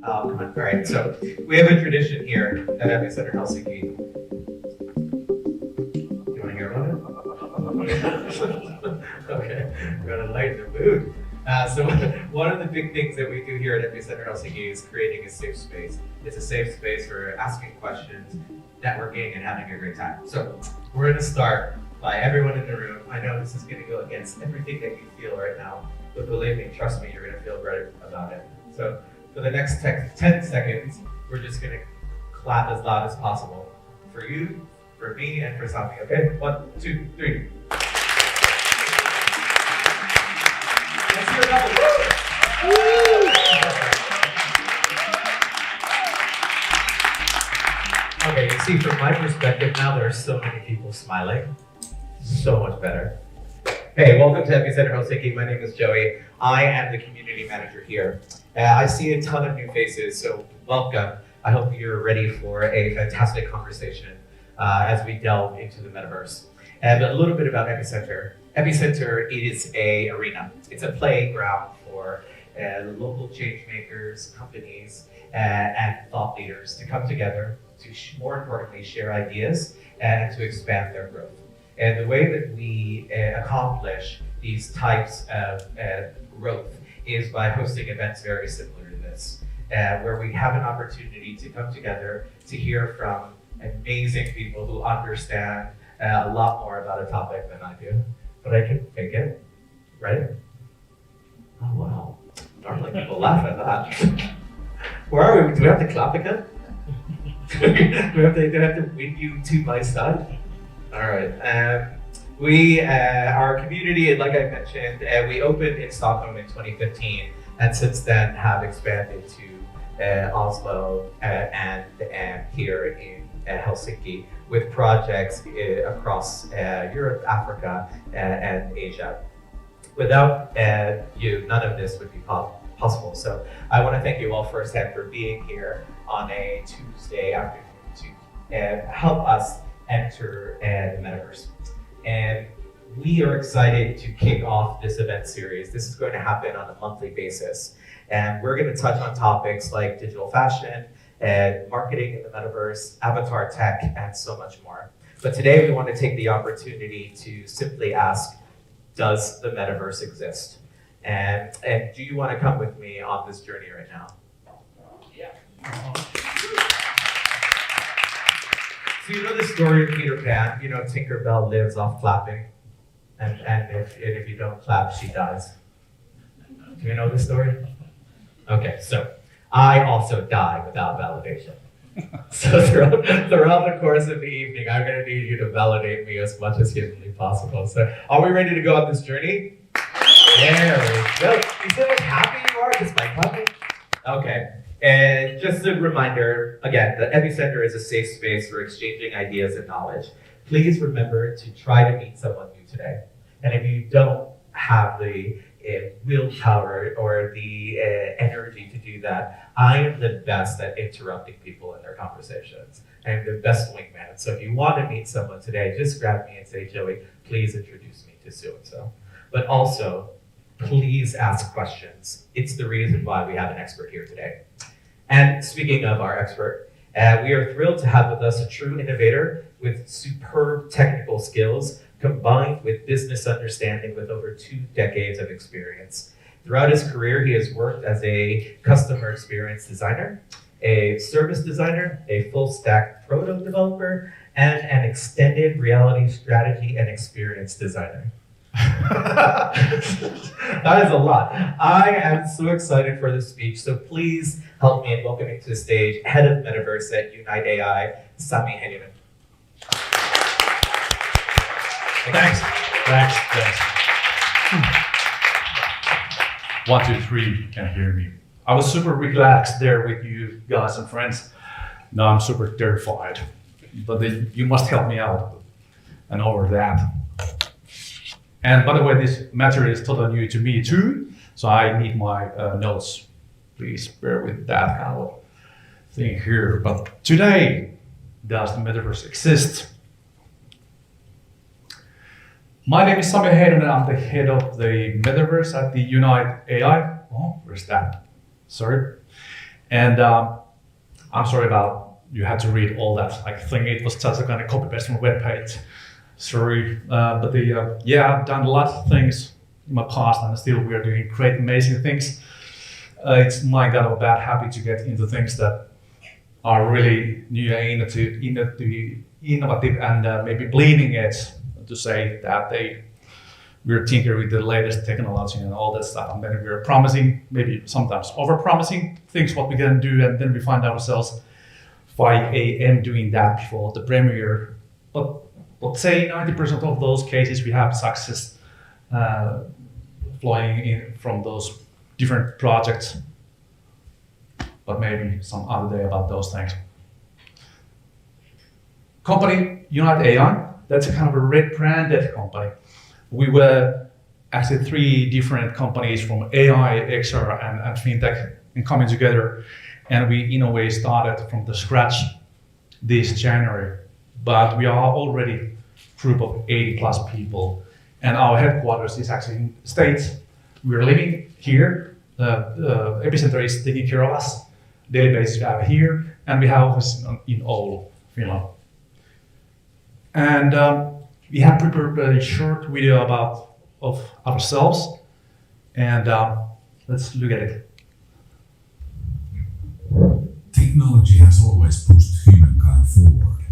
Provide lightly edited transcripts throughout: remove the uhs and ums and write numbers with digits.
Oh, come on. All right, so we have a tradition here at Epicenter Helsinki. You want to hear about it? Okay, we're going to lighten the mood. So one of the big things that we do here at Epicenter Helsinki is creating a safe space. It's a safe space for asking questions, networking, and having a great time. So we're going to start by everyone in the room. I know this is going to go against everything that you feel right now, but believe me, trust me, you're going to feel great about it. So for the next 10 seconds, we're just going to clap as loud as possible for you, for me, and for Sami. Okay? 1, 2, 3. Let's hear another. Woo! Okay, you see, from my perspective now, there are so many people smiling. So much better. Hey, welcome to Epicenter Helsinki. My name is Joey. I am the community manager here. I see a ton of new faces, so welcome. I hope you're ready for a fantastic conversation as we delve into the metaverse. But a little bit about Epicenter. Epicenter is an arena. It's a playground for local change makers, companies, and thought leaders to come together to, more importantly, share ideas and to expand their growth. And the way that we accomplish these types of growth is by hosting events very similar to this, where we have an opportunity to come together to hear from amazing people who understand a lot more about a topic than I do. But I can fake it, right? Oh, wow. Normally people laugh at that. Where are we? Do we have to clap again? do we have to win you to my side? All right. Our community, like I mentioned, we opened in Stockholm in 2015, and since then have expanded to Oslo and here in Helsinki with projects across Europe, Africa, and Asia. Without you, none of this would be possible. So I want to thank you all firsthand for being here on a Tuesday afternoon to help us enter the metaverse. And we are excited to kick off this event series. This is going to happen on a monthly basis. And we're going to touch on topics like digital fashion, and marketing in the metaverse, avatar tech, and so much more. But today we want to take the opportunity to simply ask, does the metaverse exist? And do you want to come with me on this journey right now? Yeah. So you know the story of Peter Pan, you know Tinkerbell lives off clapping, and if you don't clap, she dies. Do you know the story? Okay, so I also die without validation. So throughout the course of the evening, I'm going to need you to validate me as much as humanly possible. So are we ready to go on this journey? There we go. You see how happy you are despite clapping? Okay. And just a reminder, again, the Epicenter is a safe space for exchanging ideas and knowledge. Please remember to try to meet someone new today. And if you don't have the willpower or the energy to do that, I am the best at interrupting people in their conversations. I am the best wingman. So if you want to meet someone today, just grab me and say, Joey, please introduce me to so-and-so. But also, please ask questions. It's the reason why we have an expert here today. And speaking of our expert, we are thrilled to have with us a true innovator with superb technical skills combined with business understanding with over 2 decades of experience. Throughout his career, he has worked as a customer experience designer, a service designer, a full stack proto developer, and an extended reality strategy and experience designer. That is a lot. I am so excited for this speech, so please help me in welcoming to the stage Head of Metaverse at Younite-AI, Sami Heinonen. Thanks. 1, 2, 3, you can hear me. I was super relaxed there with you guys and friends. Now I'm super terrified, but you must help me out and over that. And by the way, this material is totally new to me too, so I need my notes. Please bear with that kind of thing here. But today, does the metaverse exist? My name is Sami Heinonen. I'm the head of the metaverse at the Younite-AI. Oh, where's that? Sorry. And I'm sorry about you had to read all that. I think it was just a kind of copy paste from a web page. Sorry, but I've done a lot of things in my past, and still we are doing great, amazing things. It's my kind of a bad habit to get into things that are really new and innovative, and maybe bleeding edge, to say that we're tinkering with the latest technology and all that stuff, and then we're promising, maybe sometimes over-promising things what we can do, and then we find ourselves 5 a.m. doing that before the premiere. But let's say 90% of those cases we have success flowing in from those different projects, but maybe some other day about those things. Company Younite-AI, that's a kind of a red branded company. We were actually 3 different companies from AI, XR, and FinTech and coming together, and we in a way started from the scratch this January. But we are already a group of 80 plus people, and our headquarters is actually in the States. We're living here. The epicenter is taking care of us. Daily basis we have here, and we have office in Oulu, Finland. And we have prepared a short video of ourselves, and let's look at it. Technology has always pushed humankind forward.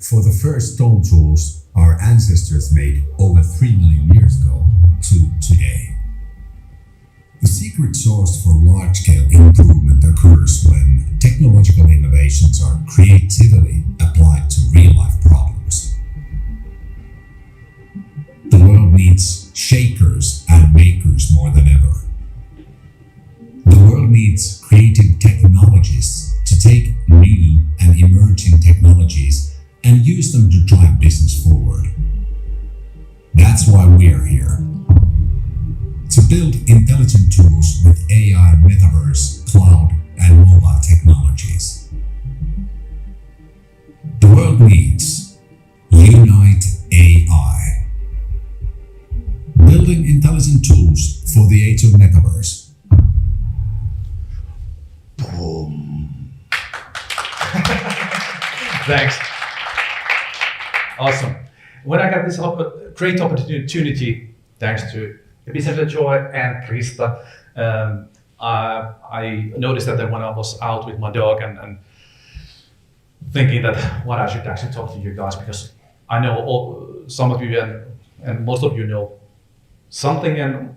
For the first stone tools our ancestors made over 3 million years ago to today. The secret sauce for large-scale improvement occurs when technological innovations are creatively applied to real-life problems. The world needs shakers and makers more than ever. The world needs creative technologists to take new and emerging technologies and use them to drive business forward. That's why we are here. To build intelligent tools with AI, Metaverse, cloud, and mobile technologies. The world needs Younite-AI. Building intelligent tools for the age of Metaverse. Boom. Thanks. Awesome. When I got this great opportunity, thanks to Epicenter Joy and Krista, I noticed that when I was out with my dog and thinking that what I should actually talk to you guys, because I know some of you and most of you know something, and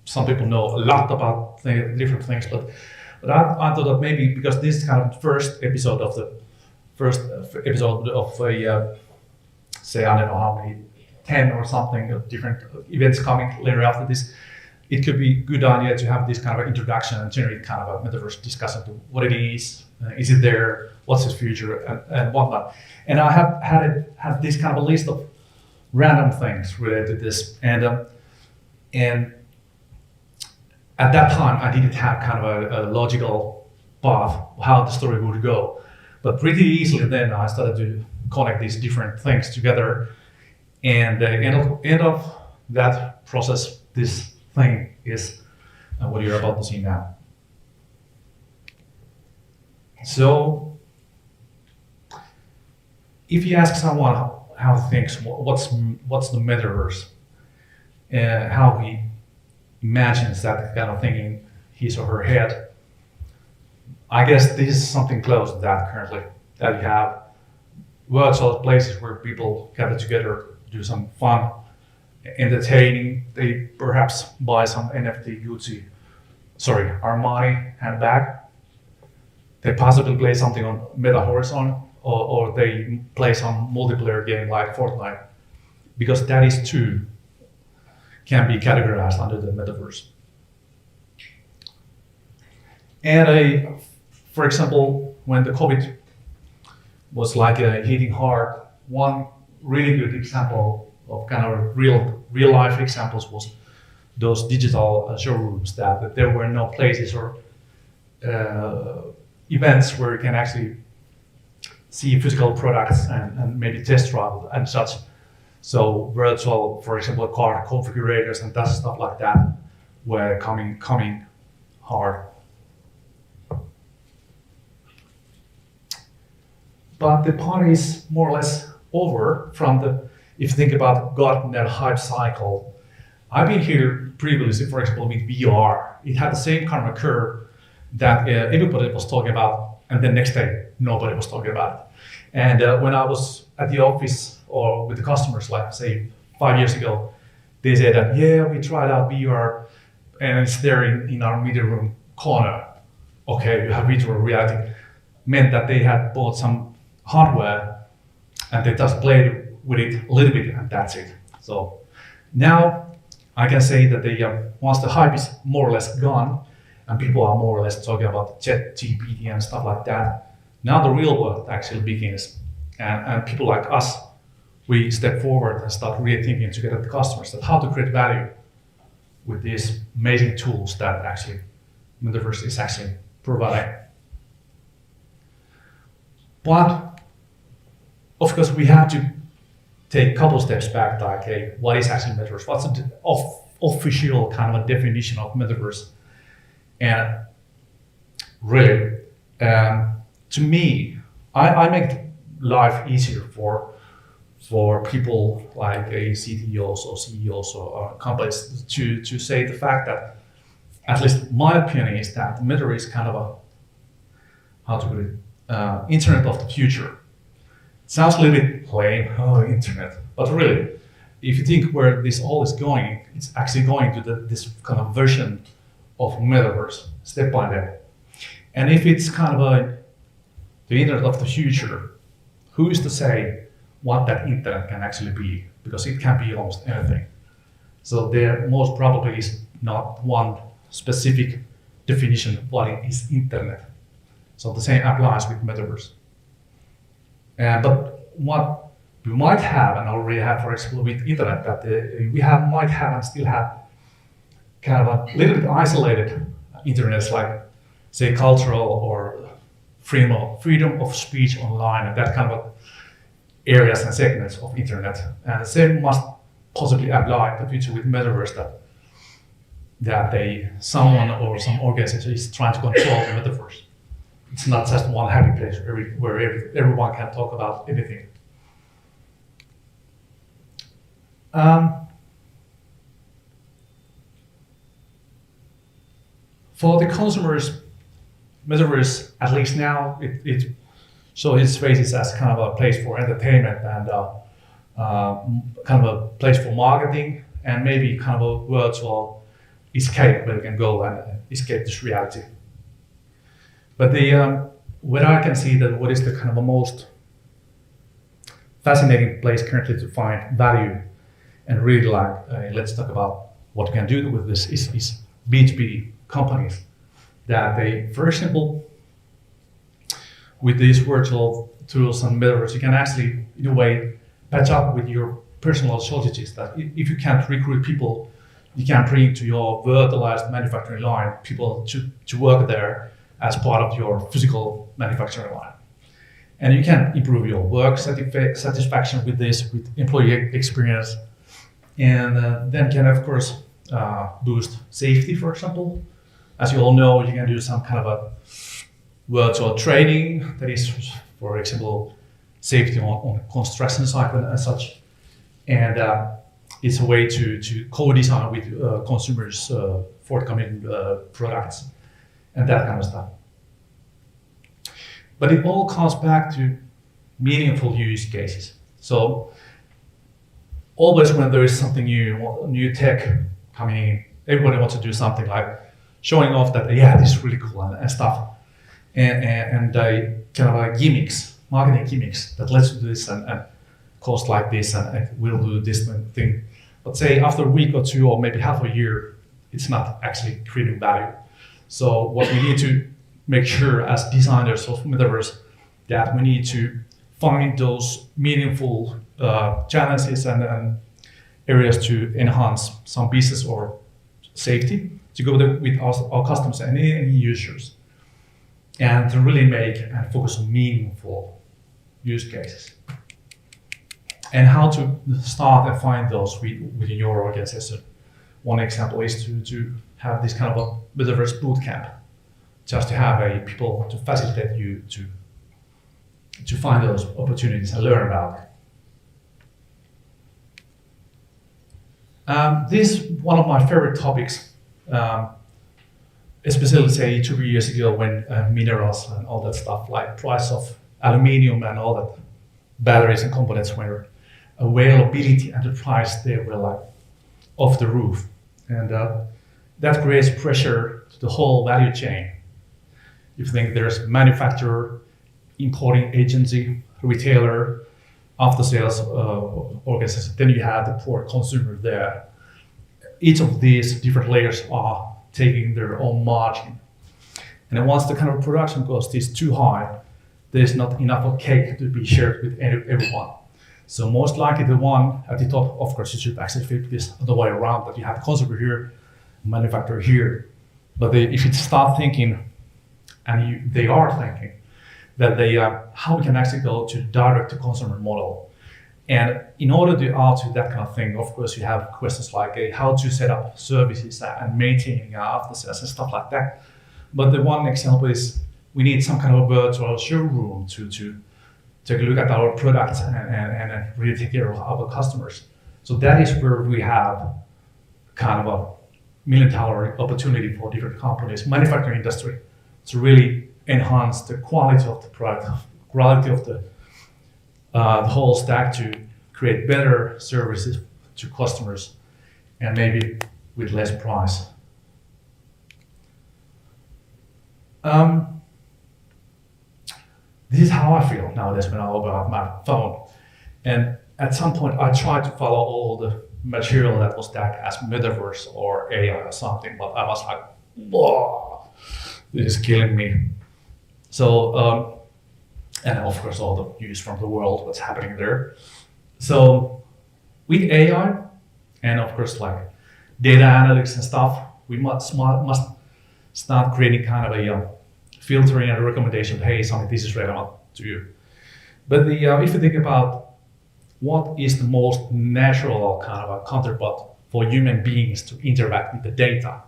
some people know a lot about different things, but I thought that maybe because this is kind of the first episode of a say, I don't know how many, 10 or something of different events coming later after this, it could be a good idea to have this kind of introduction and generate kind of a metaverse discussion to what it is it there, what's its future, and whatnot. And I have had this kind of a list of random things related to this, and at that time I didn't have kind of a logical path how the story would go, but pretty easily then I started to connect these different things together, and the end of that process, this thing is what you're about to see now. So, if you ask someone how he thinks, what's the metaverse, how he imagines that kind of thing in his or her head, I guess this is something close to that currently, that you have virtual places where people gather together, do some fun, entertaining. They perhaps buy some NFT Armani handbag. They possibly play something on Meta Horizon, or they play some multiplayer game like Fortnite, because that is too can be categorized under the metaverse. And for example, when the COVID was like hitting hard, one really good example of kind of real life examples was those digital showrooms, that there were no places or events where you can actually see physical products and maybe test drive and such. So virtual, for example, car configurators and that stuff like that were coming hard. but the party is more or less over from the, if you think about Gartner hype cycle. I've been here previously, for example, with VR. It had the same kind of a curve that everybody was talking about, and then next day, nobody was talking about it. And when I was at the office or with the customers, like say 5 years ago, they said that, yeah, we tried out VR and it's there in our meeting room corner. Okay, you have virtual reality. Meant that they had bought some hardware and they just played with it a little bit and that's it. So now I can say that once the hype is more or less gone and people are more or less talking about ChatGPT and stuff like that, now the real world actually begins. And people like us, we step forward and start really thinking together with the customers that how to create value with these amazing tools that actually Metaverse is actually providing. But of course, we have to take a couple steps back, like, okay, what is actually Metaverse? What's the official kind of a definition of Metaverse? And really, to me, I make life easier for people like CTOs or CEOs or companies to say the fact that, at least my opinion is that Metaverse is kind of a, how to put it, internet of the future. It sounds a little bit plain, oh, internet, but really, if you think where this all is going, it's actually going to this kind of version of Metaverse, step by step. And if it's kind of the internet of the future, who is to say what that internet can actually be? Because it can be almost anything. So there most probably is not one specific definition of what is internet. So the same applies with Metaverse. But what we might have and already have, for example, with internet, that might have and still have kind of a little bit isolated internets, like say cultural or freedom of speech online and that kind of areas and segments of internet. And the same must possibly apply in the future with Metaverse, that someone or some organization is trying to control the Metaverse. It's not just one happy place where everyone can talk about anything. For the consumers, Metaverse, at least now, it shows its faces as kind of a place for entertainment and kind of a place for marketing and maybe kind of a virtual escape where you can go and escape this reality. But where I can see that what is the kind of a most fascinating place currently to find value and really like, let's talk about what we can do with this is B2B companies. That they, for example, with these virtual tools and Metaverse, you can actually, in a way, patch up with your personal shortages. That if you can't recruit people, you can bring to your virtualized manufacturing line people to work there as part of your physical manufacturing line. And you can improve your work satisfaction with this, with employee experience, and then can, of course, boost safety, for example. As you all know, you can do some kind of a virtual training that is, for example, safety on construction site and such. And it's a way to co-design with consumers' forthcoming products and that kind of stuff. But it all comes back to meaningful use cases. So always when there is something new tech coming in, everybody wants to do something like showing off that, yeah, this is really cool and stuff. And kind of like gimmicks, marketing gimmicks that let's do this and cost like this and we'll do this thing. But say after a week or two or maybe half a year, it's not actually creating value. So what we need to make sure as designers of Metaverse that we need to find those meaningful challenges and areas to enhance some business or safety to go with our customers and any users, and to really make and focus on meaningful use cases. And how to start and find those within your organization. One example is to have this kind of a Metaverse bootcamp, just to have people to facilitate you to to find those opportunities and learn about it. This is one of my favorite topics, especially say 2 years ago when minerals and all that stuff, like price of aluminium and all that batteries and components were availability and the price, they were like off the roof. And that creates pressure to the whole value chain. If you think there's manufacturer, importing agency, retailer, after sales organization, then you have the poor consumer there. Each of these different layers are taking their own margin. And then once the kind of production cost is too high, there's not enough of cake to be shared with everyone. So most likely the one at the top, of course, you should actually flip this the way around, that you have consumer here, manufacturer here. But if you start thinking, and they are thinking, that how we can actually go to direct to consumer model. And in order to answer that kind of thing, of course, you have questions like how to set up services and maintaining after sales and stuff like that. But the one example is we need some kind of virtual showroom to take a look at our products and really take care of our customers. So that is where we have kind of a $1 million opportunity for different companies, manufacturing industry, to really enhance the quality of the product, quality of the whole stack, to create better services to customers and maybe with less price. This is how I feel nowadays when I open up my phone. And at some point I tried to follow all the material that was tagged as Metaverse or AI or something, but I was like, whoa, this is killing me. So, and of course all the news from the world, what's happening there. So with AI and of course like data analytics and stuff, we must start creating kind of a filtering and recommendation. Hey, Sami, this is relevant to you. But if you think about what is the most natural kind of a counterpart for human beings to interact with the data,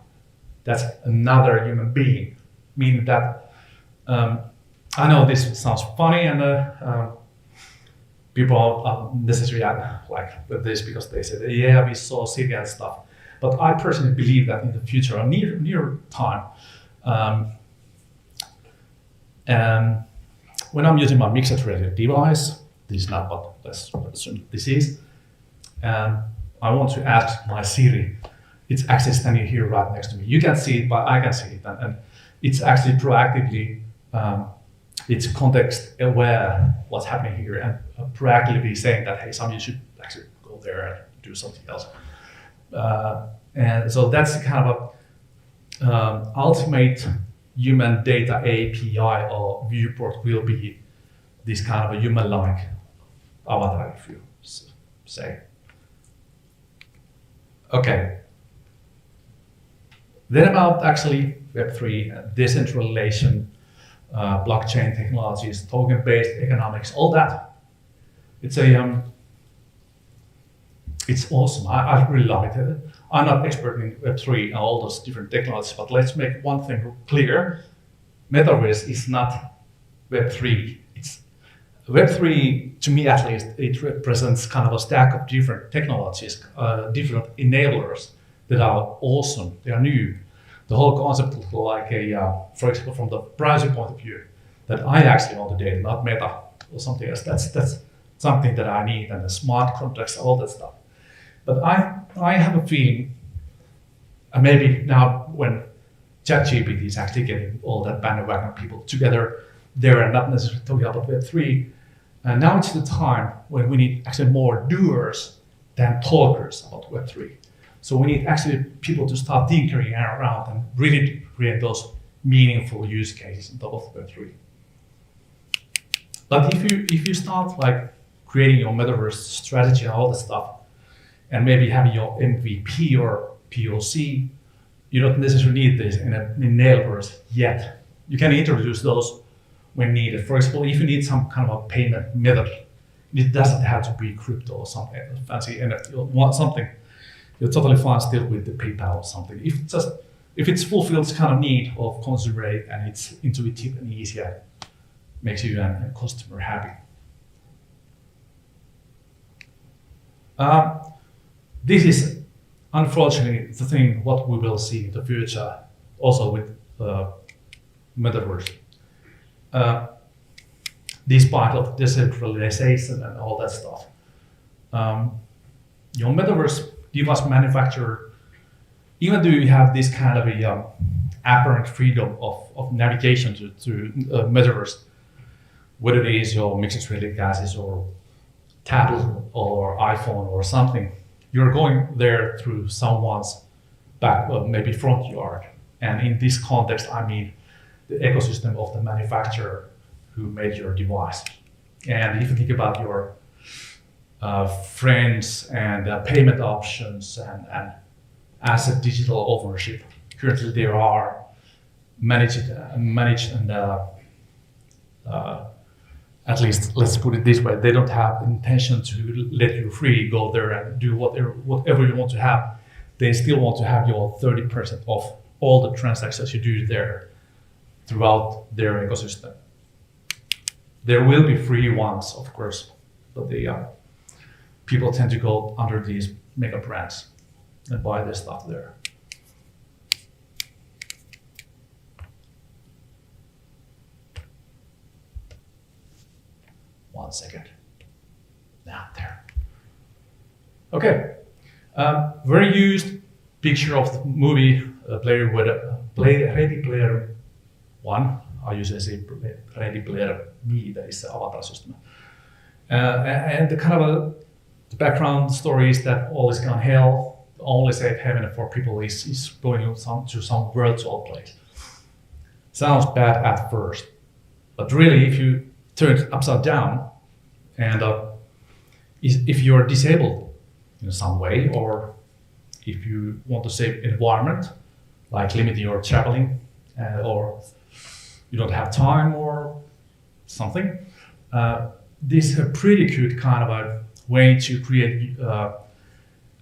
that's another human being. Meaning that I know this sounds funny and people are necessarily like with this because they say, yeah, we saw city and stuff. But I personally believe that in the future, or near time, when I'm using my mixed reality device, this is not what this is, and I want to ask my Siri, it's actually standing here right next to me. You can see it, but I can see it, and it's actually proactively, it's context aware what's happening here, and proactively saying that, hey, Sami, you should actually go there and do something else. And so that's kind of a ultimate human data API or viewport will be this kind of a human-like avatar, if you say. Okay. Then about actually Web3, decentralization, blockchain technologies, token-based economics, all that. It's awesome. I really like it. I'm not expert in Web3 and all those different technologies, but let's make one thing clear. Metaverse is not Web3. It's Web3, to me at least, it represents kind of a stack of different technologies, different enablers that are awesome. They are new. The whole concept of like for example, from the browser point of view, that I actually want the data, not Meta or something else. That's something that I need, and the smart contracts, all that stuff. But I have a feeling, and maybe now when ChatGPT is actually getting all that bandwagon people together there and not necessarily talking about Web3, and now it's the time when we need actually more doers than talkers about Web3. So we need actually people to start tinkering around and really create those meaningful use cases on top of Web3. But if you start like creating your metaverse strategy and all that stuff, and maybe having your MVP or POC, you don't necessarily need this in enablers yet. You can introduce those when needed. For example, if you need some kind of a payment method, it doesn't have to be crypto or something fancy NFT or want something. You're totally fine still with the PayPal or something. If it fulfills kind of need of consumer and it's intuitive and easier, makes you and customer happy. This is unfortunately the thing what we will see in the future, also with Metaverse. Despite of decentralization and all that stuff, your Metaverse device manufacturer, even though you have this kind of a apparent freedom of navigation to Metaverse, whether it is your mixed reality glasses or tablet or iPhone or something, you're going there through someone's back, maybe front yard. And in this context, I mean the ecosystem of the manufacturer who made your device. And if you think about your friends and payment options and asset digital ownership, currently there are managed and at least let's put it this way, they don't have intention to let you free go there and do whatever you want to have. They still want to have your 30% of all the transactions you do there throughout their ecosystem. There will be free ones, of course, but people tend to go under these mega brands and buy their stuff there. One second. Now there. Okay. Very used picture of the movie Ready Player One. I usually say Ready Player Me, that is the avatar system. And the kind of the background story is that all is gone hell. The only safe haven for people is going to some virtual place. Sounds bad at first, but really, if you turn it upside down, and if you're disabled in some way, or if you want to save environment, like limiting your traveling, or you don't have time or something, this is a pretty good kind of a way to create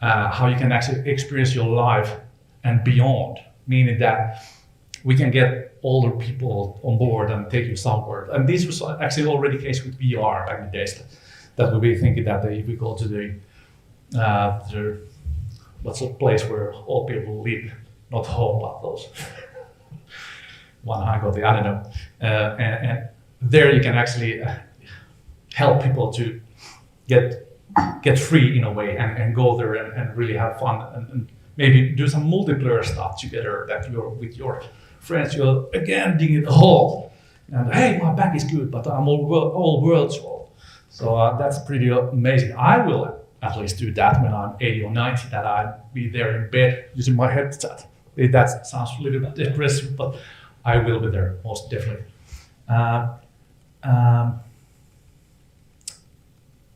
how you can actually experience your life and beyond, meaning that we can get older people on board and take you somewhere. And this was actually already the case with VR back in the days, that we were thinking that if we go to the what's a place where all people live, not home, but those one hang or the other, know. And there you can actually help people to get free in a way and go there and really have fun and maybe do some multiplayer stuff together, that you're with your friends, you're again digging a hole and hey, my back is good, but I'm all virtual. So that's pretty amazing. I will at least do that when I'm 80 or 90, that I'll be there in bed using my headset. That sounds a little bit depressing, but I will be there most definitely.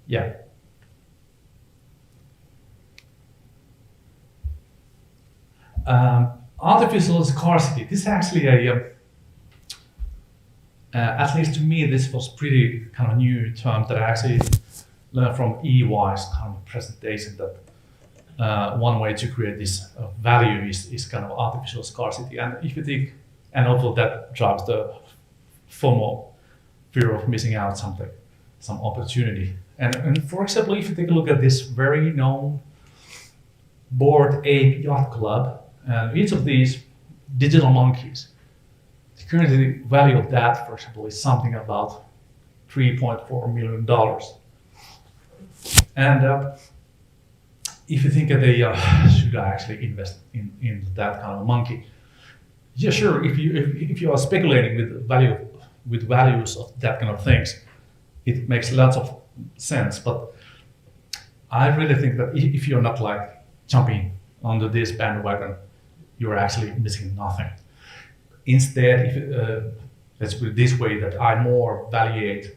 Yeah. Artificial scarcity. This is actually at least to me, this was pretty kind of new term that I actually learned from EY's kind of presentation, that one way to create this value is kind of artificial scarcity. And if you think, and also that drives the FOMO, fear of missing out something, some opportunity. And for example, if you take a look at this very known Bored Ape Yacht Club, each of these digital monkeys, the current value of that, for example, is something about $3.4 million. And if you think that they should I actually invest in that kind of monkey? Yeah, sure. If you are speculating with values of that kind of things, it makes lots of sense. But I really think that if you're not like jumping onto this bandwagon, you're actually missing nothing. Instead, let's put it this way, that I more evaluate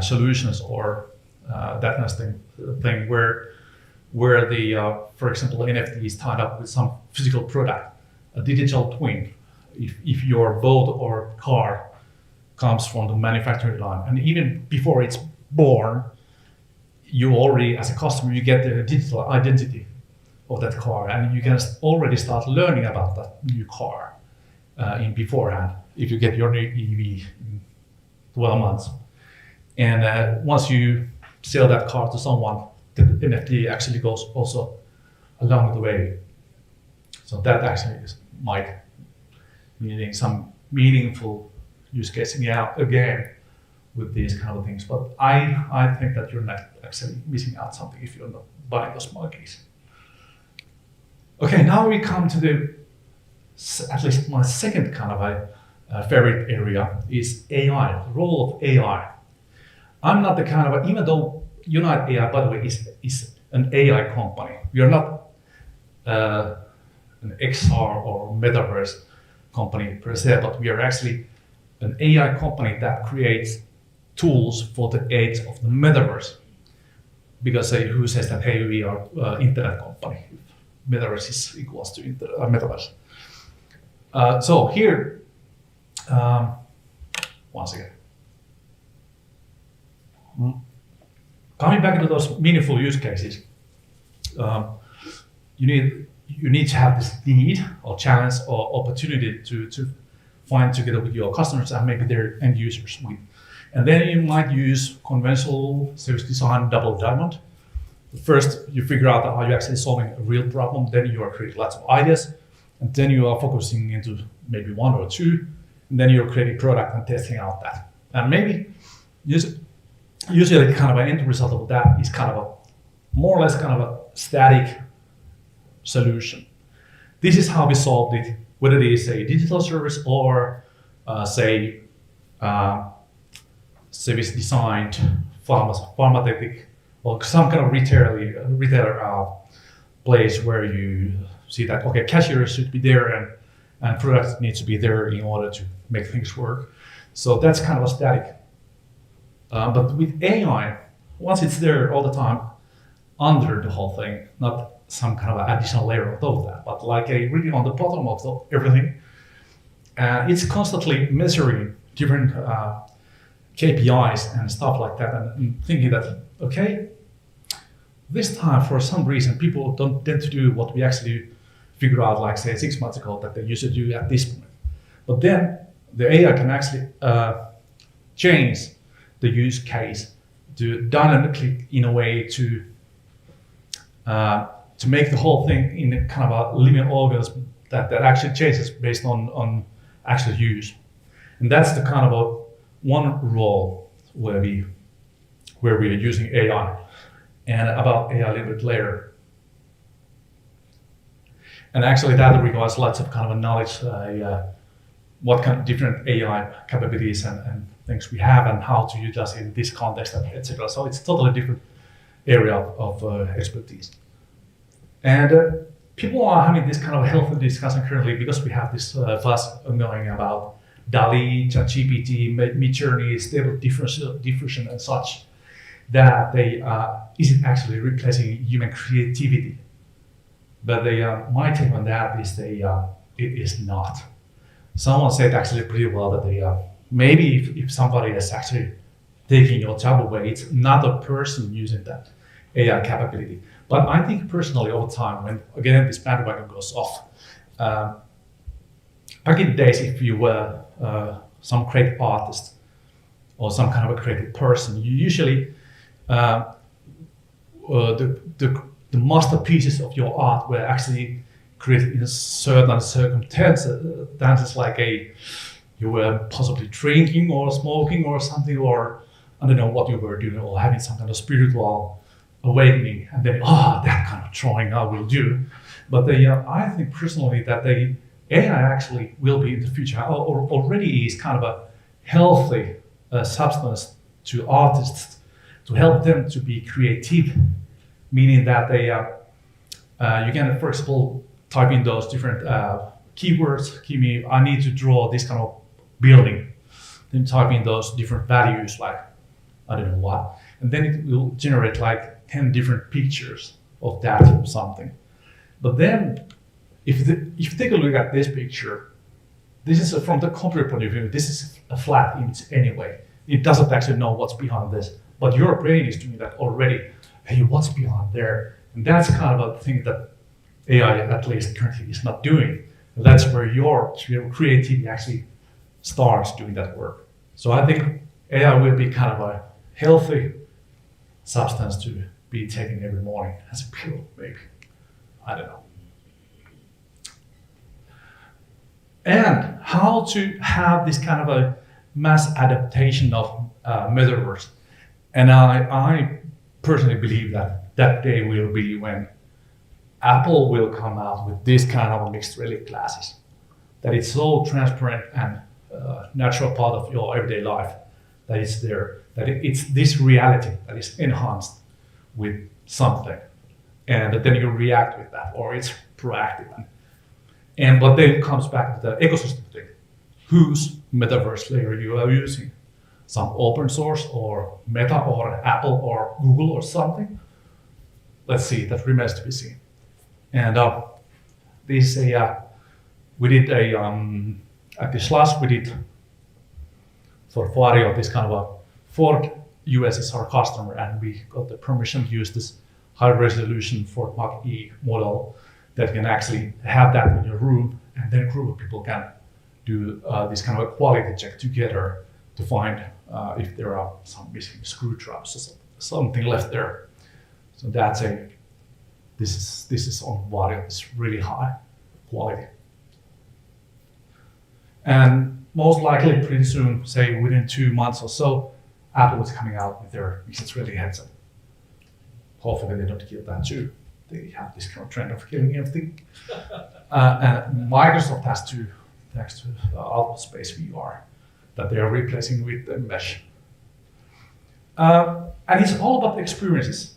solutions or that kind of thing where the, for example, NFT is tied up with some physical product, a digital twin. If your boat or car comes from the manufacturing line, and even before it's born, you already, as a customer, you get the digital identity of that car, and you can already start learning about that new car in beforehand. If you get your new EV in 12 months. And once you sell that car to someone, the NFT actually goes also along the way. So that actually might meaning some meaningful use casing out again with these kind of things. But I think that you're not actually missing out something if you're not buying those monkeys. Okay, now we come to the, at least my second kind of a favorite area is AI, the role of AI. I'm not the kind of, even though Younite-AI, by the way, is an AI company. We are not an XR or Metaverse company per se, but we are actually an AI company that creates tools for the age of the Metaverse. Because who says that, hey, we are internet company? Metaverse is equals to Metaverse. So here, once again. Coming back to those meaningful use cases, you need to have this need or challenge or opportunity to find together with your customers and maybe their end users with. And then you might use conventional service design double diamond. First, you figure out how you're actually solving a real problem, then you are creating lots of ideas, and then you are focusing into maybe one or two, and then you're creating product and testing out that. And maybe usually kind of an end result of that is kind of a more or less kind of a static solution. This is how we solved it, whether it is a digital service or say service designed pharmaceutical or some kind of retailer place where you see that, okay, cashiers should be there and products needs to be there in order to make things work. So that's kind of a static. But with AI, once it's there all the time under the whole thing, not some kind of additional layer on top of that, but like really on the bottom of everything, it's constantly measuring different KPIs and stuff like that, and thinking that, okay, this time for some reason people don't tend to do what we actually figured out, like say 6 months ago, that they used to do at this point. But then the AI can actually change the use case to dynamically in a way to make the whole thing in a kind of a living organism that actually changes based on actual use. And that's the kind of a one role where we are using AI. And about AI a little bit later. And actually that requires lots of kind of a knowledge, what kind of different AI capabilities and things we have and how to utilize it in this context, etc. So it's a totally different area of expertise. And people are having this kind of healthy discussion currently because we have this fuss ongoing about DALL-E, ChatGPT, Midjourney, stable diffusion and such, that they isn't actually replacing human creativity. But my take on that is it is not. Someone said actually pretty well that maybe if somebody is actually taking your job away, it's not a person using that AI capability. But I think personally over time, when again this bandwagon goes off, back in the days, if you were some creative artist or some kind of a creative person, you usually the masterpieces of your art were actually created in certain circumstances, like you were possibly drinking or smoking or something, or I don't know what you were doing, or having some kind of spiritual awakening, and then that kind of drawing I will do. But I think personally that the AI actually will be in the future, or already is kind of a healthy substance to artists to help them to be creative, meaning that they you can, for example, type in those different keywords. Give me, I need to draw this kind of building. Then type in those different values, like I don't know what, and then it will generate like 10 different pictures of that something. But then, if you take a look at this picture, this is from the computer point of view. This is a flat image anyway. It doesn't actually know what's behind this, but your brain is doing that already. Hey, what's behind there? And that's kind of a thing that AI, at least currently, is not doing. And that's where your creativity actually starts doing that work. So I think AI will be kind of a healthy substance to be taken every morning as a pill, maybe. I don't know. And how to have this kind of a mass adaptation of metaverse. And I personally believe that that day will be when Apple will come out with this kind of mixed reality glasses, that it's so transparent and natural part of your everyday life that it's there, that it's this reality that is enhanced with something, and then you react with that, or it's proactive. And but then it comes back to the ecosystem thing. Whose metaverse layer you are using? Some open source or Meta or Apple or Google or something? Let's see, that remains to be seen. And this we did at this last we did for Vario this kind of a Ford US is our customer, and we got the permission to use this high resolution Ford Mach-E model that can actually have that in your room, and then a group of people can do this kind of a quality check together to find if there are some missing screw traps or something left there. So that's this is on Vario, it's really high quality. And most likely pretty soon, say within 2 months or so, Apple is coming out with their mixed reality headset. Hopefully they don't kill that too. They have this kind of trend of killing everything. And Microsoft has to, thanks to Alpha Space VR, that they are replacing with the mesh. And it's all about experiences.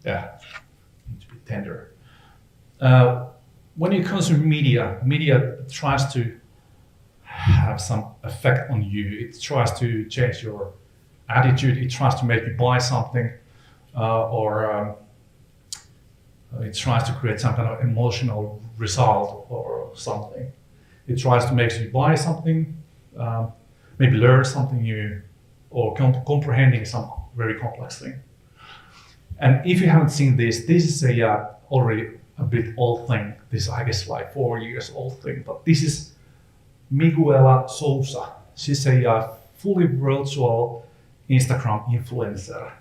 Yeah, need to be tender. When you consume media tries to have some effect on you. It tries to change your attitude. It tries to make you buy something, or it tries to create some kind of emotional result or something. It tries to make you buy something, maybe learn something new, or comprehending some very complex thing. And if you haven't seen this is a already a bit old thing. This is, I guess, like 4 years old thing, but this is Miguela Sousa. She's a fully virtual Instagram influencer,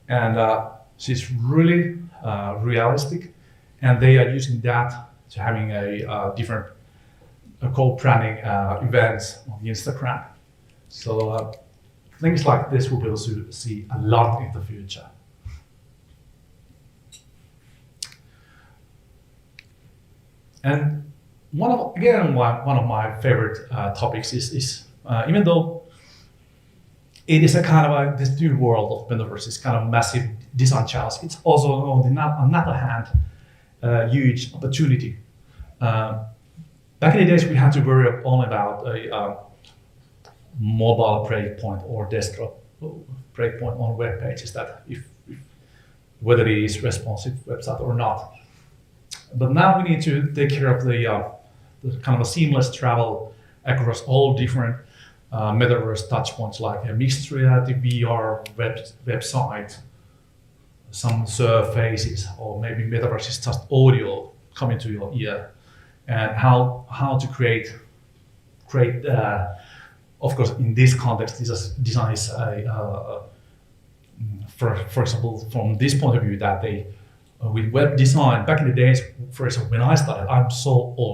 and she's really realistic, and they are using that to having a different co-branding events on Instagram. So things like this we will see a lot in the future. And one of my favorite topics is even though it is a kind of this new world of metaverse is kind of massive design challenge, it's also on the other hand huge opportunity. Back in the days we had to worry only about a mobile breakpoint or desktop breakpoint on web pages, that if whether it is responsive website or not. But now we need to take care of the kind of a seamless travel across all different metaverse touchpoints, like a mixed reality, VR, website, some surfaces, or maybe metaverse is just audio coming to your ear, and how to create. Of course, in this context, design is for example, from this point of view, that they with web design back in the days, for example, when I started, I'm so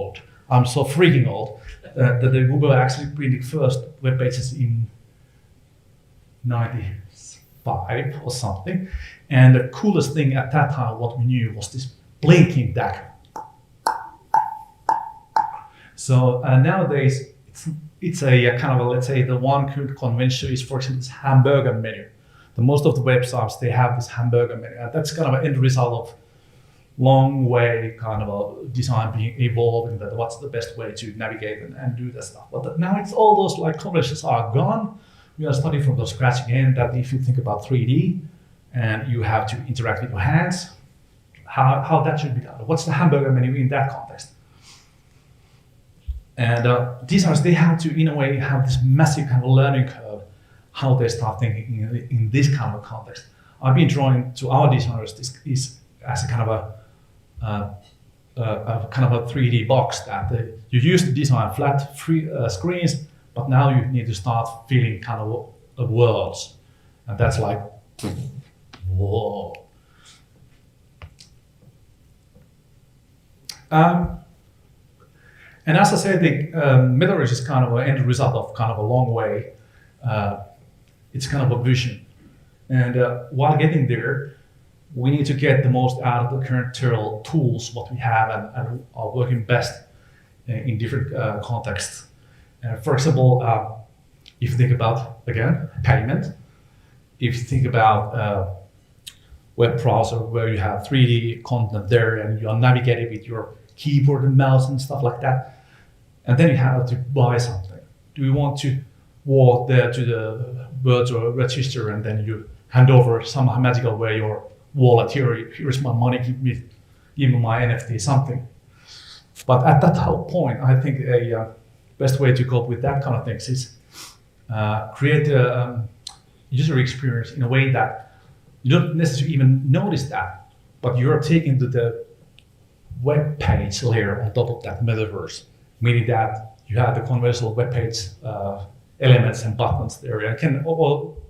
freaking old, that they were actually printing first web pages in 95 or something. And the coolest thing at that time, what we knew, was this blinking dagger. So nowadays, it's a kind of a, let's say, the one good convention is, for example, this hamburger menu. The most of the websites, they have this hamburger menu, and that's kind of an end result of long way kind of a design being evolving, that what's the best way to navigate and do that stuff. But now it's all those like conventions are gone. We are starting from the scratch again, that if you think about 3D and you have to interact with your hands, how that should be done. What's the hamburger menu in that context? And designers, they have to, in a way, have this massive kind of learning curve, how they start thinking in this kind of a context. I've been drawing to our designers this is as a kind of a a kind of a 3D box that you used to design flat free screens, but now you need to start feeling kind of worlds, and that's like, whoa. And as I said, the Metaverse is kind of an end result of kind of a long way. It's kind of a vision. And while getting there, we need to get the most out of the current tools, what we have, and are working best in different contexts. For example, if you think about, again, payment, if you think about web browser where you have 3D content there and you are navigating with your keyboard and mouse and stuff like that, and then you have to buy something. Do you want to walk there to the virtual register and then you hand over some magical way your wallet, here's my money, give me my NFT, something. But at that whole point, I think a best way to cope with that kind of things is create a user experience in a way that you don't necessarily even notice that, but you're taking to the web page layer on top of that metaverse, meaning that you have the conventional web page elements and buttons there, and can,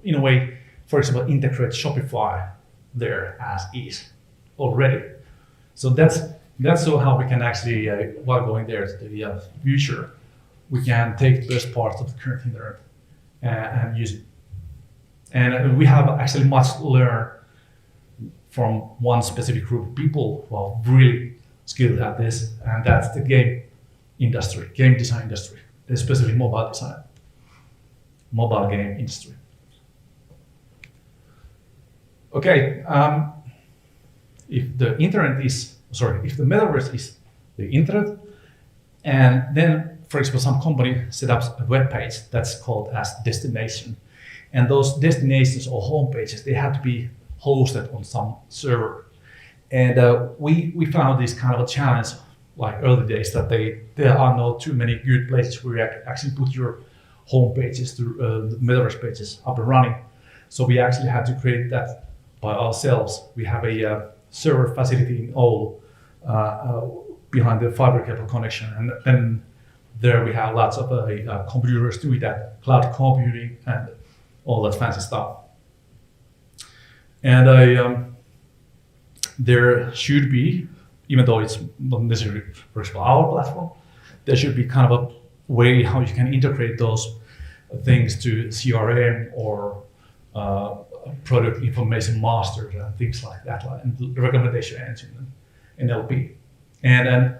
in a way, for example, integrate Shopify there as is already. So that's so how we can actually, while going there to the future, we can take the best parts of the current internet and use it. And we have actually much learned from one specific group of people who are really skilled at this, and that's the game industry, game design industry, especially mobile design, mobile game industry. Okay, if the metaverse is the internet, and then, for example, some company set up a web page that's called as destination, and those destinations or home pages, they have to be hosted on some server. And we found this kind of a challenge, like early days, that there are not too many good places where you actually put your home pages, the metaverse pages up and running. So we actually had to create that by ourselves. We have a server facility in Oulu behind the fiber cable connection, and then there we have lots of computers doing that, cloud computing and all that fancy stuff. And there should be, even though it's not necessarily, for example, our platform, there should be kind of a way how you can integrate those things to CRM or product information masters and things like that, and the recommendation engine and NLP. And then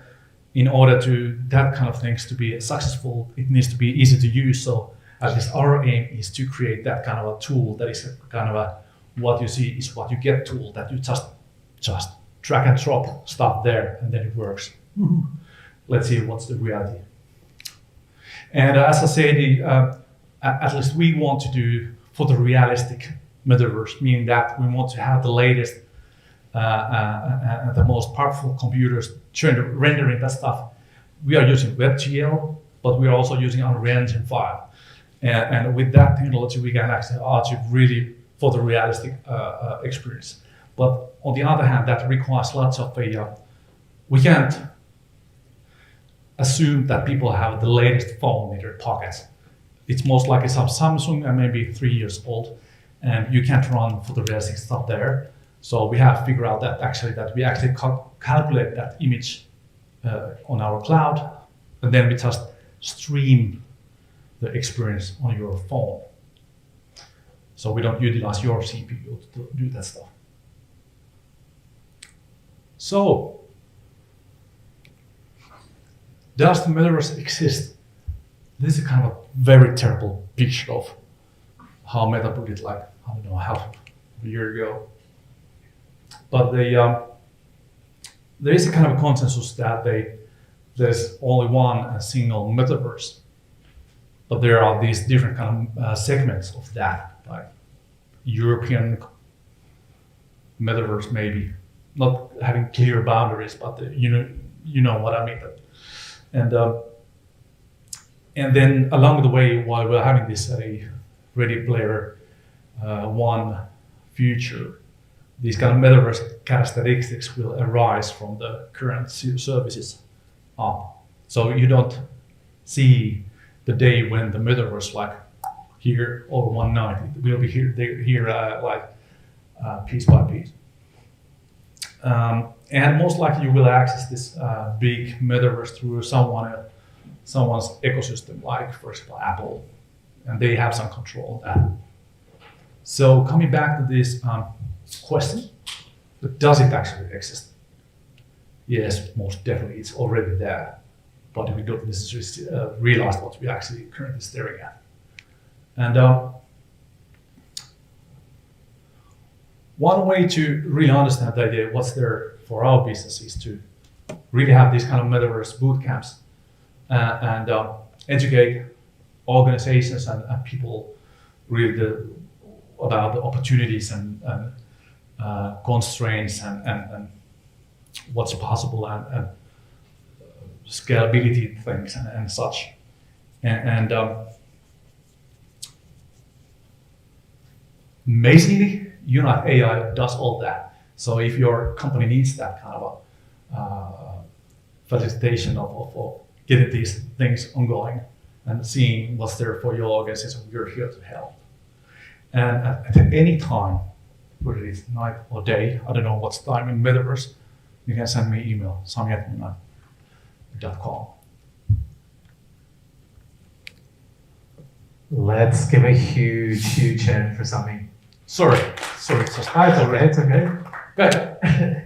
in order to that kind of things to be successful, it needs to be easy to use. So at least our aim is to create that kind of a tool that is kind of a what you see is what you get tool that you just drag and drop stuff there and then it works. Let's see what's the reality. And as I said, at least we want to do photorealistic metaverse, meaning that we want to have the latest and the most powerful computers rendering that stuff. We are using WebGL, but we are also using Unreal Engine 5. And with that technology, we can actually achieve really photorealistic experience. But on the other hand, that requires lots of we can't assume that people have the latest phone in their pockets. It's most likely some Samsung and maybe 3 years old, and you can't run photorealistic stuff there. So we have to figure out that we actually calculate that image on our cloud, and then we just stream the experience on your phone. So we don't utilize your CPU to do that stuff. So, does the metaverse exist? This is kind of a very terrible picture of how Meta put it, like, I don't know, half a year ago. But there is a kind of a consensus that there's only one single metaverse. But there are these different kind of segments of that, like European metaverse, maybe not having clear boundaries, but you know what I mean. And then along the way, while we're having this Ready Player One future, these kind of metaverse characteristics will arise from the current services up. So you don't see the day when the metaverse like here over one night. It will be here piece by piece. And most likely you will access this big metaverse through someone's ecosystem, like for example Apple, and they have some control of that. So coming back to this question, does it actually exist? Yes, most definitely, it's already there, but we don't necessarily realize what we actually currently staring at. And one way to really understand the idea what's there for our business is to really have these kind of metaverse boot camps and educate organizations and people really about the opportunities and constraints and what's possible and scalability things and such. And amazingly, Younite-AI does all that. So if your company needs that kind of a facilitation of getting these things ongoing and seeing what's there for your organization, we're here to help. And at any time, whether it's night or day, I don't know what's time in Metaverse, you can send me an email, sami@younite.com. Let's give a huge hand for Sami. Sorry, it's just It's okay. Good.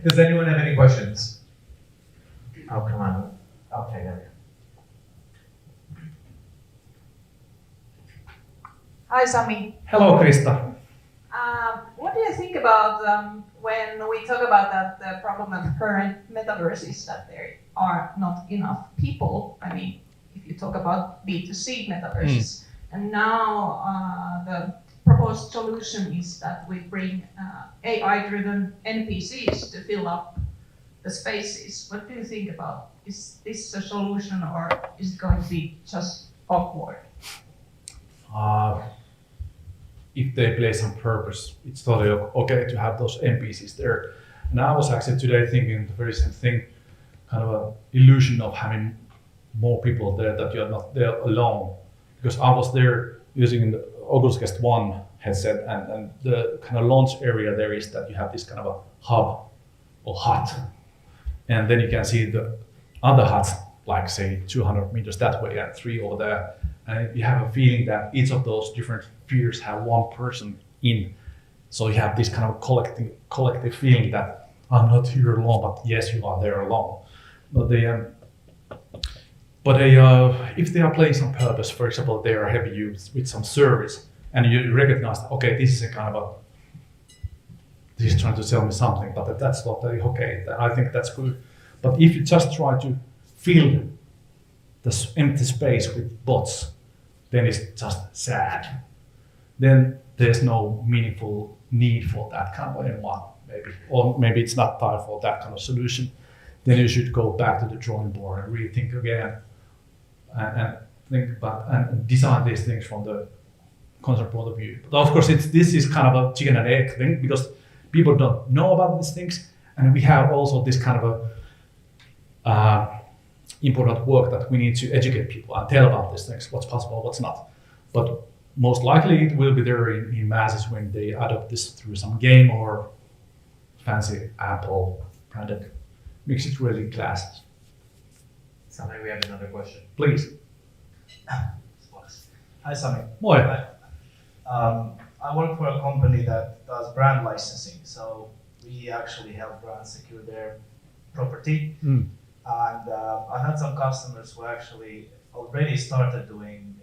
Does anyone have any questions? Oh, come on. Okay, there we go. Hi, Sami. Hello, Krista. What do you think about when we talk about that the problem of current metaverse is that there are not enough people? I mean, if you talk about B2C metaverses, and now the proposed solution is that we bring AI-driven NPCs to fill up the spaces. What do you think about? Is this a solution or is it going to be just awkward? If they play some purpose, it's totally okay to have those NPCs there. And I was actually today thinking the very same thing, kind of an illusion of having more people there, that you're not there alone. Because I was there using the Oculus Quest 1 headset, and the kind of launch area there is that you have this kind of a hub or hut. And then you can see the other huts, like say 200 meters that way and 3 over there. And you have a feeling that each of those different spheres have one person in. So you have this kind of collective feeling that I'm not here alone, but yes, you are there alone. But if they are playing some purpose, for example, they are helping you with some service, and you recognize that, okay, this is a kind of this is trying to sell me something, but that's not okay. I think that's good. But if you just try to fill this empty space with bots, then it's just sad. Then there's no meaningful need for that kind of anyone, maybe. Or maybe it's not time for that kind of solution. Then you should go back to the drawing board and really think again and think about and design these things from the concept point of view. But of course, this is kind of a chicken and egg thing because people don't know about these things, and we have also this kind of a important work that we need to educate people and tell about these things, what's possible, what's not. But most likely it will be there in masses when they adopt this through some game or fancy Apple branded mixed reality glasses. Sami, we have another question. Please. Hi, Sami. Moi. I work for a company that does brand licensing, so we actually help brands secure their property. And I had some customers who actually already started doing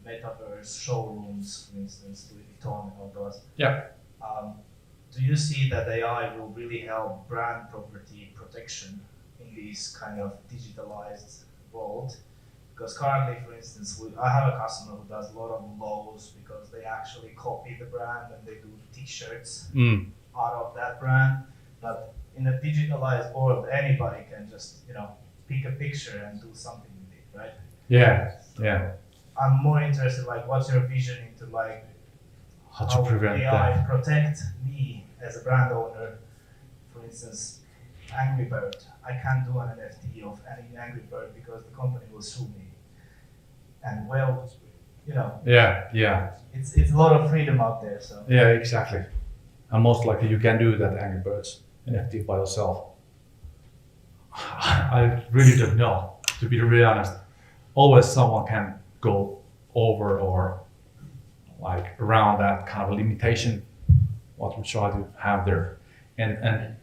metaverse showrooms, for instance, Louis Vuitton and all those. Yeah. Do you see that AI will really help brand property protection in this kind of digitalized world? Because currently, for instance, I have a customer who does a lot of logos because they actually copy the brand and they do T-shirts out of that brand. But in a digitalized world, anybody can just, pick a picture and do something with it, right? Yeah. So Yeah. I'm more interested, what's your vision into How to prevent AI that? protect me as a brand owner, for instance, Angry Bird, I can't do an NFT of any Angry Bird because the company will sue me. And well, you know, Yeah. it's a lot of freedom out there. So Yeah, exactly. And most likely you can do that Angry Birds NFT by yourself. I really don't know, to be really honest. Always someone can go over or like around that kind of limitation what we try to have there. And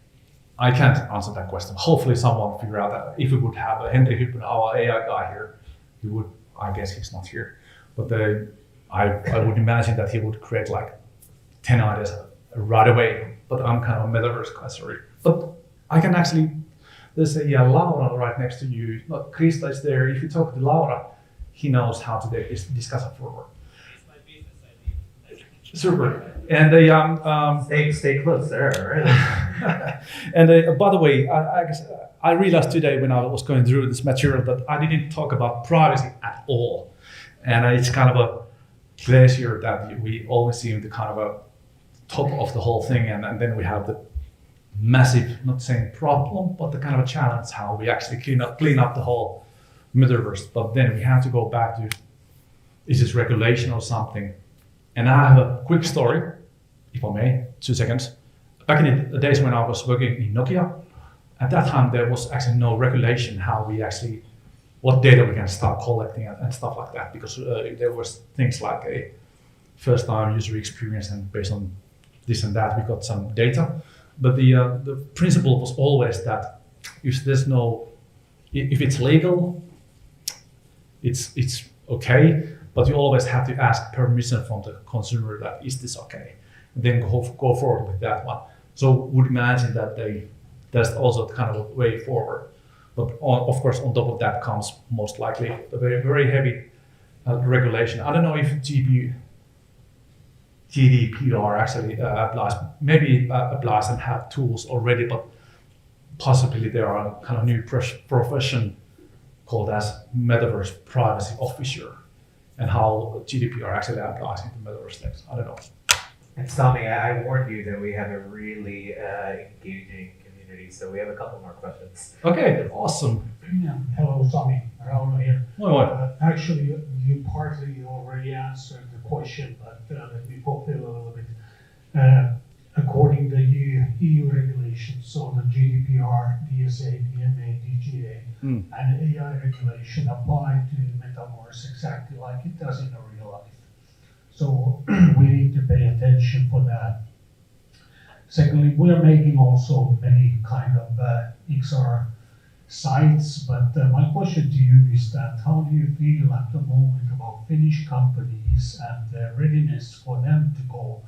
I can't answer that question. Hopefully someone figure out that if we would have a Henry Hyppen, our AI guy here, he would, I guess he's not here, but I would imagine that he would create like 10 ideas right away. But I'm kind of a metaverse guy, sorry. But I can actually, there's a Laura right next to you. Look, Krista is there. If you talk to Laura, he knows how to discuss it forward. It's my business idea. Super. And Stay close there, right? and by the way, I guess I realized today when I was going through this material that I didn't talk about privacy at all. And it's kind of a pleasure that we always seem the kind of a top of the whole thing, and then we have the massive, not saying problem, but the kind of a challenge how we actually clean up the whole metaverse. But then we have to go back to, is this regulation or something? And I have a quick story, if I may, 2 seconds. Back in the days when I was working in Nokia, at that time there was actually no regulation how we actually, what data we can start collecting and stuff like that, because there was things like a first time user experience, and based on this and that we got some data. But the principle was always that if it's legal, it's okay, but you always have to ask permission from the consumer that is this okay, and then go forward with that one. So would imagine that that's also kind of a way forward. But of course, on top of that comes most likely a very, very heavy regulation. I don't know if GDPR actually applies. Maybe applies and have tools already, but possibly there are kind of new profession called as Metaverse Privacy Officer, and how GDPR actually applies into Metaverse things. I don't know. And Sami, I warned you that we have a really engaging community, so we have a couple more questions. Okay, awesome. Yeah. Hello, Sami. Rauno here. What? Actually, you partly already answered the question, but let me fulfill a little bit. According to the EU regulations, so the GDPR, DSA, DMA, DGA, and AI regulation apply to Metaverse exactly like it does in a real life. So we need to pay attention for that. Secondly, we are making also many kind of XR sites, but my question to you is that how do you feel at the moment about Finnish companies and the readiness for them to go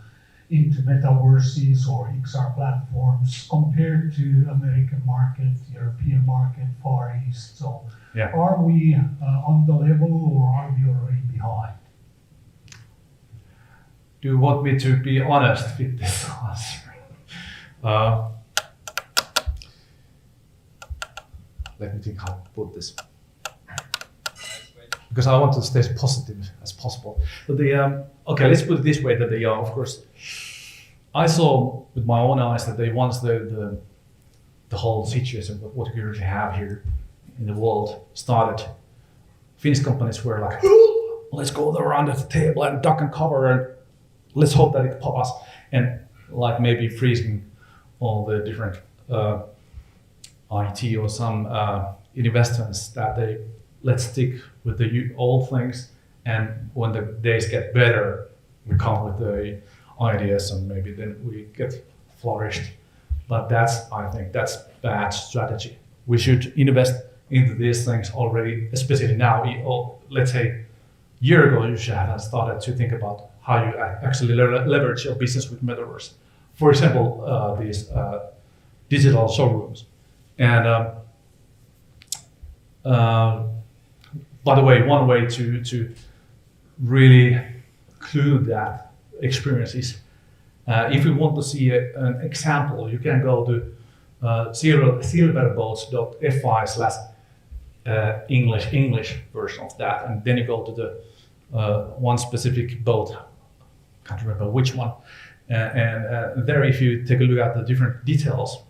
into metaverses or XR platforms compared to American market, European market, Far East? So are we on the level or are we already behind? Do you want me to be honest with this answer? Let me think how to put this, because I want to stay as positive as possible. But okay, let's put it this way: that they are, of course, I saw with my own eyes that they once the whole situation, what we currently have here in the world started, Finnish companies were like, let's go around the table and duck and cover, and let's hope that it pops, and like maybe freezing all the different IT or some investments that they let's stick with the old things, and when the days get better, we come with the ideas and maybe then we get flourished. But I think that's bad strategy. We should invest into these things already, especially now. Let's say a year ago, you should have started to think about how you actually leverage your business with Metaverse. For example, these digital showrooms. And by the way, one way to really clue that experience is, if you want to see an example, you can go to silverboats.fi/English version of that, and then you go to the one specific boat, can't remember which one, And there, if you take a look at the different details,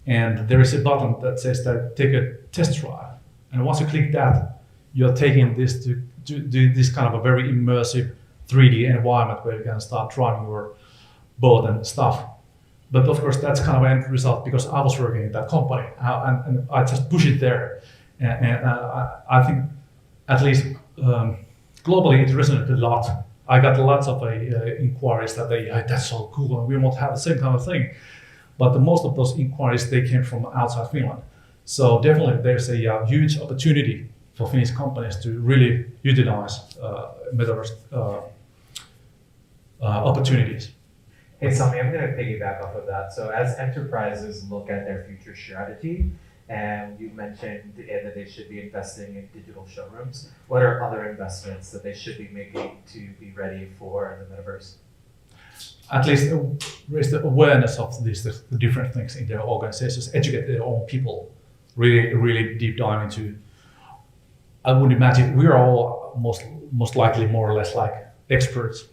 and there is a button that says that take a test drive. And once you click that, you're taking this to do this kind of a very immersive 3D environment where you can start driving your boat and stuff. But of course, that's kind of an end result because I was working in that company and I just push it there. And I think at least globally it resonated a lot. I got lots of inquiries that that's so cool and we want to have the same kind of thing. But most of those inquiries, they came from outside Finland. So definitely there's a huge opportunity for Finnish companies to really utilize metaverse opportunities. Hey, Sami, I'm going to piggyback off of that. So as enterprises look at their future strategy, and you mentioned that they should be investing in digital showrooms, what are other investments that they should be making to be ready for the metaverse? At least raise the awareness of these the different things in their organizations, educate their own people, really deep dive into. I would imagine we are all most likely more or less like experts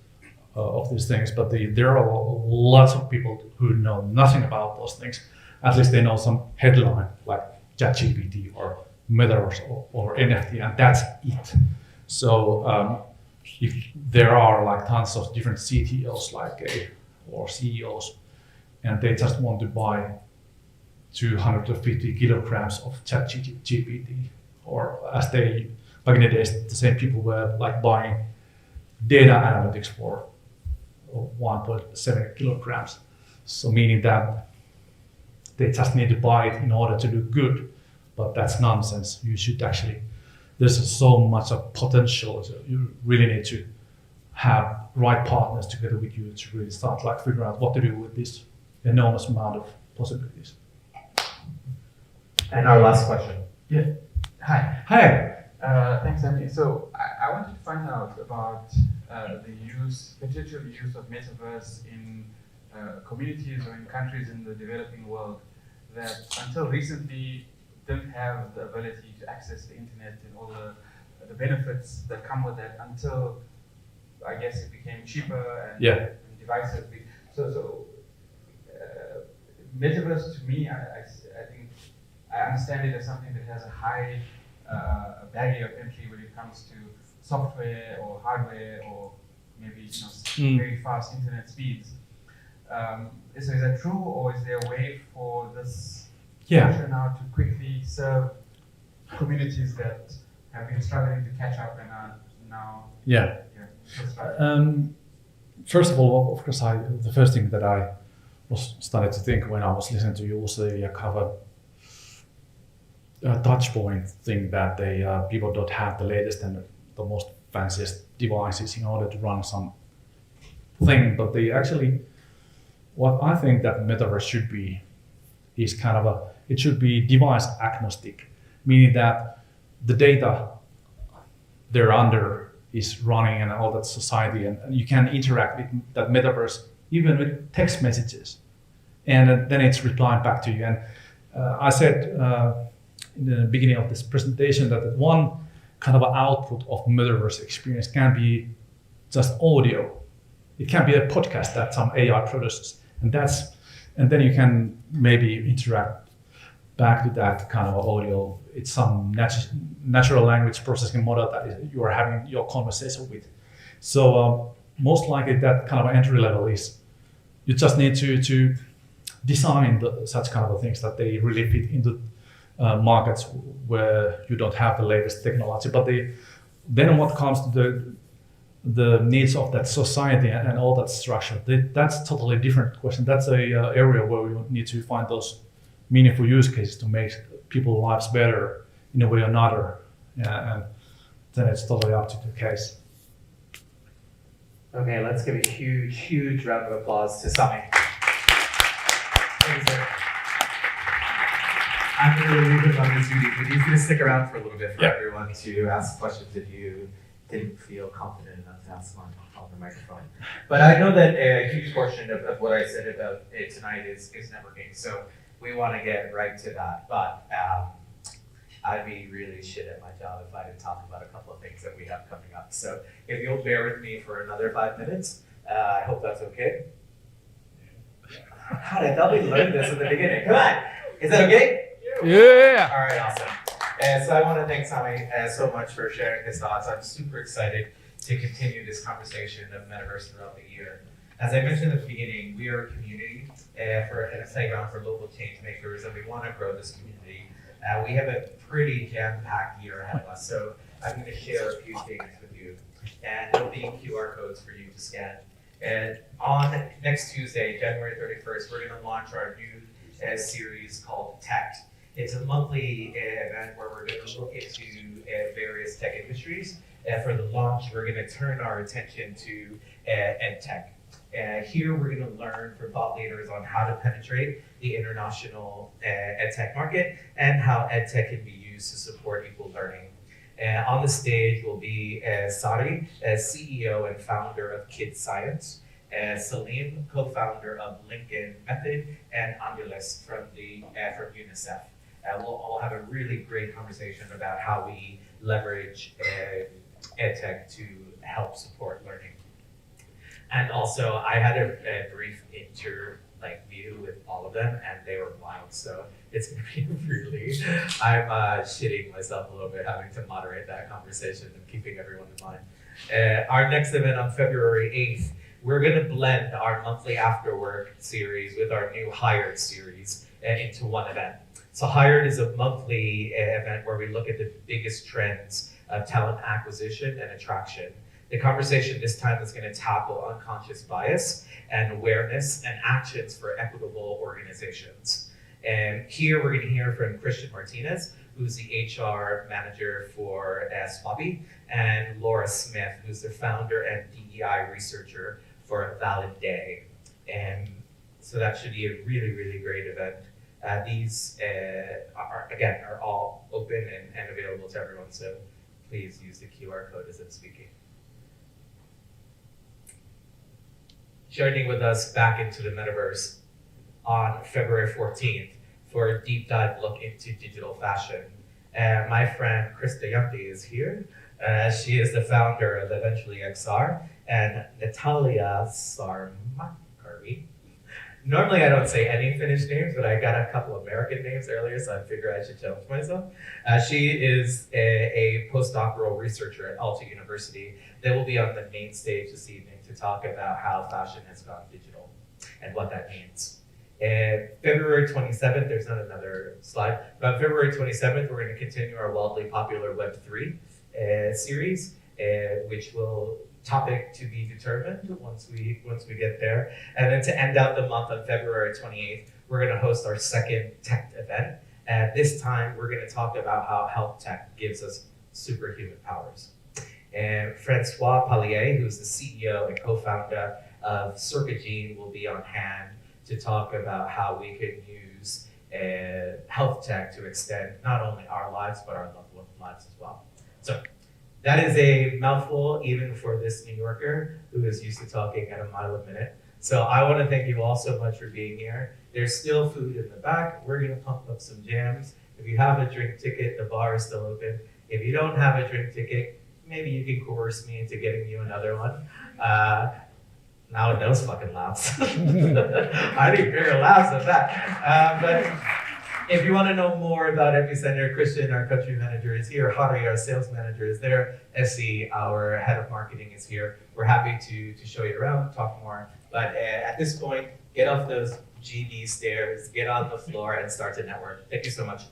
of these things, but there are lots of people who know nothing about those things. At least they know some headline like ChatGPT or Metaverse or NFT, and that's it. So if there are like tons of different CTOs or CEOs, and they just want to buy 250 kilograms of ChatGPT, or as they back in the days, the same people were like buying data analytics for 1.7 kilograms. So meaning that they just need to buy it in order to do good, but that's nonsense. You should actually, there's so much of potential. So you really need to have right partners together with you to really start like figuring out what to do with this enormous amount of possibilities. And our last question. Yeah. Hi. Hi. Thanks, Sami. So I wanted to find out about the potential use of metaverse in communities or in countries in the developing world that until recently didn't have the ability to access the internet and all the benefits that come with that until I guess it became cheaper and, and devices. So metaverse to me, I think I understand it as something that has a high barrier of entry when it comes to software or hardware or maybe very fast internet speeds. So is that true, or is there a way for this function now to quickly serve communities that have been struggling to catch up and are now? First of all, of course, the first thing that I was started to think when I was listening to you was the kind of a touch point thing that people don't have the latest and the most fanciest devices in order to run some thing, but they actually, what I think that metaverse should be is kind of it should be device agnostic, meaning that the data they're under is running and all that society, and you can interact with that metaverse even with text messages, and then it's replying back to you. And I said in the beginning of this presentation that one kind of output of metaverse experience can be just audio. It can be a podcast that some AI produces, and then you can maybe interact back to that kind of audio. It's some natural language processing model that you are having your conversation with. So most likely that kind of entry level is you just need to design such kind of things that they really fit into markets where you don't have the latest technology. But then what comes to the needs of that society and all that structure, that's totally different question. That's a area where we need to find those meaningful use cases to make people's lives better in a way or another. And then it's totally up to the case. Okay, let's give a huge round of applause to Sami. Thanks, sir. I'm going to leave it on this meeting, but he's going to stick around for a little bit for everyone to ask questions if you didn't feel confident enough to ask on the microphone. But I know that a huge portion of what I said about it tonight is networking, so we want to get right to that. But I'd be really shit at my job if I didn't talk about a couple of things that we have coming up. So if you'll bear with me for another 5 minutes, I hope that's okay. God, I thought we learned this in the beginning. Come on. Is that okay? Yeah. All right, awesome. And so I want to thank Sami so much for sharing his thoughts. I'm super excited to continue this conversation of metaverse throughout the year. As I mentioned at the beginning, we are a community for a playground for local change makers, and we want to grow this community. We have a pretty jam-packed year ahead of us, so I'm going to share a few things with you. And there'll be QR codes for you to scan. And on next Tuesday, January 31st, we're going to launch our new series called Tech. It's a monthly event where we're going to look into various tech industries. For the launch, we're going to turn our attention to EdTech. Here, we're going to learn from thought leaders on how to penetrate the international EdTech market and how EdTech can be used to support equal learning. On the stage will be Sari, CEO and founder of Kids Science, Salim, co-founder of Lincoln Method, and Amulis from UNICEF. We'll all have a really great conversation about how we leverage EdTech to help support learning. And also, I had a brief view with all of them, and they were wild. So it's gonna be really, I'm shitting myself a little bit having to moderate that conversation and keeping everyone in mind. Our next event on February 8th, we're gonna blend our monthly after work series with our new Hired series into one event. So Hired is a monthly event where we look at the biggest trends of talent acquisition and attraction. The conversation this time is going to tackle unconscious bias and awareness and actions for equitable organizations. And here we're going to hear from Christian Martinez, who's the HR manager for Swabi, and Laura Smith, who's the founder and DEI researcher for Valid Day. And so that should be a really, really great event. These are all open and available to everyone, so please use the QR code as I'm speaking. Joining with us back into the metaverse on February 14th for a deep dive look into digital fashion. My friend Krista Yunti is here. She is the founder of Eventually XR, and Natalia Sarmakari. Normally I don't say any Finnish names, but I got a couple American names earlier, so I figured I should challenge myself. She is a postdoctoral researcher at Aalto University that will be on the main stage this evening to talk about how fashion has gone digital and what that means. February 27th, there's not another slide, but February 27th, we're going to continue our wildly popular Web3 series, which will topic to be determined once we get there. And then to end out the month on February 28th, we're going to host our second tech event. And this time, we're going to talk about how health tech gives us superhuman powers. And Francois Pallier, who's the CEO and co-founder of Circagene, will be on hand to talk about how we can use health tech to extend not only our lives, but our loved ones' lives as well. So that is a mouthful, even for this New Yorker who is used to talking at a mile a minute. So I want to thank you all so much for being here. There's still food in the back. We're going to pump up some jams. If you have a drink ticket, the bar is still open. If you don't have a drink ticket, maybe you can coerce me into getting you another one. Now those fucking laughs. I need bigger laughs than that. But if you want to know more about Epicenter, Christian, our country manager, is here. Hari, our sales manager, is there. Essie, our head of marketing, is here. We're happy to show you around, talk more. But at this point, get off those GD stairs, get on the floor, and start to network. Thank you so much.